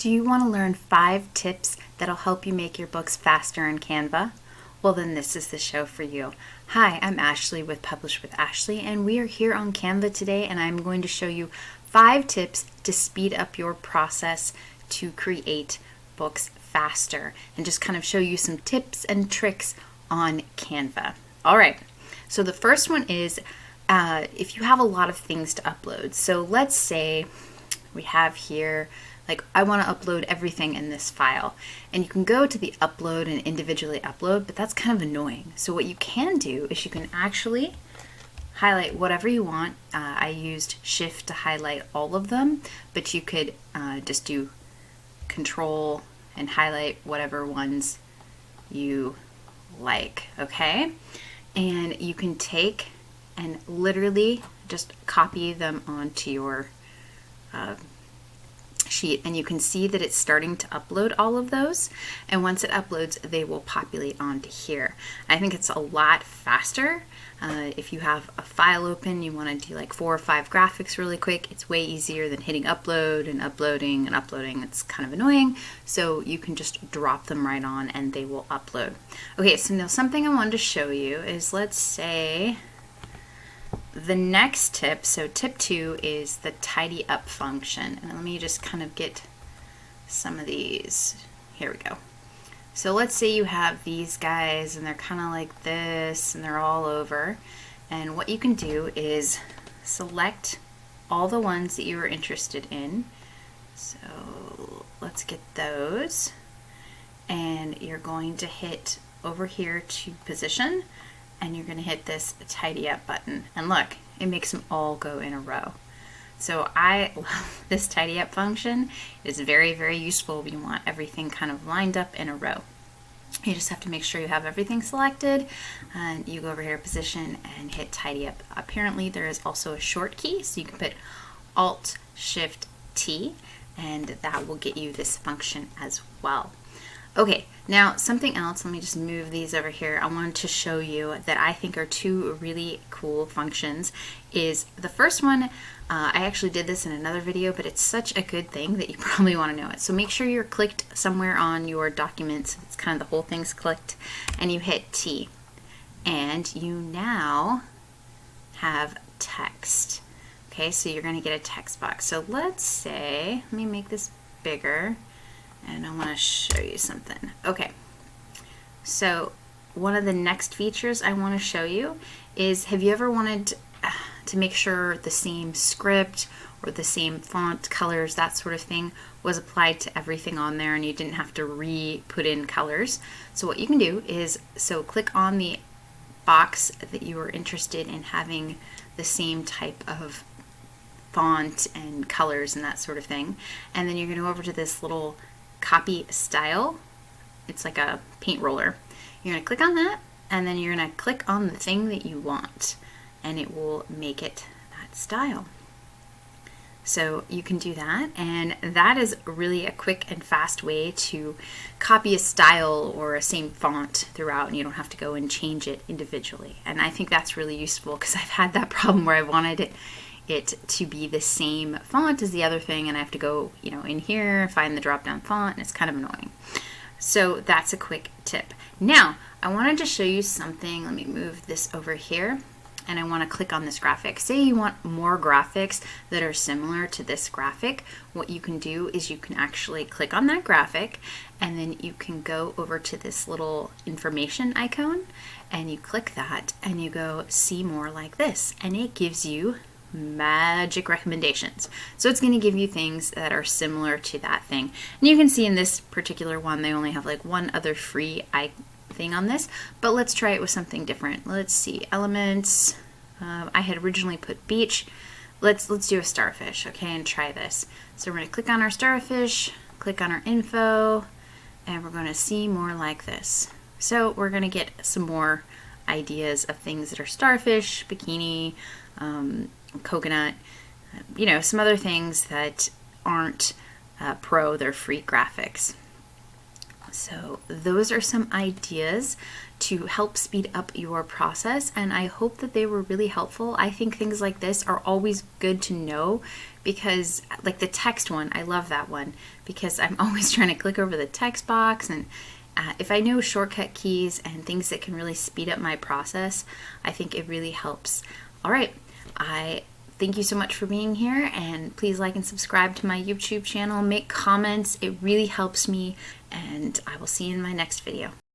Do you want to learn 5 tips that'll help you make your books faster in Canva? Well, then this is the show for you. Hi, I'm Ashley with Publish with Ashley, and we are here on Canva today, and I'm going to show you 5 tips to speed up your process to create books faster, and just kind of show you some tips and tricks on Canva. All right, so the first one is if you have a lot of things to upload. So let's say we have here, like, I want to upload everything in this file, and you can go to the upload and individually upload, but that's kind of annoying. So what you can do is you can actually highlight whatever you want. I used Shift to highlight all of them, but you could just do Control and highlight whatever ones you like, okay? And you can take and literally just copy them onto your sheet, and you can see that it's starting to upload all of those, and once it uploads they will populate onto here. I think it's a lot faster. If you have a file open, you want to do like 4 or 5 graphics really quick, it's way easier than hitting upload and uploading and uploading. It's kind of annoying, so you can just drop them right on and they will upload. Okay, so now something I wanted to show you is, let's say the next tip, so tip 2 is the tidy up function. And let me just kind of get some of these. Here we go. So let's say you have these guys and they're kind of like this and they're all over. And what you can do is select all the ones that you are interested in. So let's get those. And you're going to hit over here to position, and you're going to hit this tidy up button, and look, it makes them all go in a row. So I love this tidy up function. It's very, very useful when you want everything kind of lined up in a row. You just have to make sure you have everything selected, and you go over here, position, and hit tidy up. Apparently there is also a short key, so you can put Alt-Shift-T, and that will get you this function as well. Okay, now something else, let me just move these over here. I wanted to show you that I think are 2 really cool functions. Is the first one, I actually did this in another video, but it's such a good thing that you probably want to know it. So make sure you're clicked somewhere on your documents, it's kind of the whole thing's clicked, and you hit T. And you now have text. Okay, so you're going to get a text box. So let's say, let me make this bigger, and I want to show you something. Okay, so one of the next features I want to show you is, have you ever wanted to make sure the same script or the same font colors, that sort of thing, was applied to everything on there and you didn't have to re-put in colors? So what you can do is, so click on the box that you are interested in having the same type of font and colors and that sort of thing, and then you're going to go over to this little copy style. It's like a paint roller. You're going to click on that, and then you're going to click on the thing that you want, and it will make it that style. So you can do that, and that is really a quick and fast way to copy a style or a same font throughout, and you don't have to go and change it individually. And I think that's really useful, because I've had that problem where I wanted it to be the same font as the other thing, and I have to go, you know, in here, find the drop down font, and it's kind of annoying. So that's a quick tip. Now I wanted to show you something. Let me move this over here, and I want to click on this graphic. Say you want more graphics that are similar to this graphic. What you can do is you can actually click on that graphic, and then you can go over to this little information icon, and you click that, and you go see more like this, and it gives you magic recommendations. So it's going to give you things that are similar to that thing. And you can see in this particular one, they only have like one other free thing on this, but let's try it with something different. Let's see, elements. I had originally put beach. Let's do a starfish, okay, and try this. So we're going to click on our starfish, click on our info, and we're going to see more like this. So we're going to get some more ideas of things that are starfish, bikini, coconut, you know, some other things that aren't pro, they're free graphics. So those are some ideas to help speed up your process, and I hope that they were really helpful. I think things like this are always good to know because like the text one, I love that one because I'm always trying to click over the text box, and if I know shortcut keys and things that can really speed up my process, I think it really helps. All right, I thank you so much for being here, and please like and subscribe to my YouTube channel. Make comments, it really helps me, and I will see you in my next video.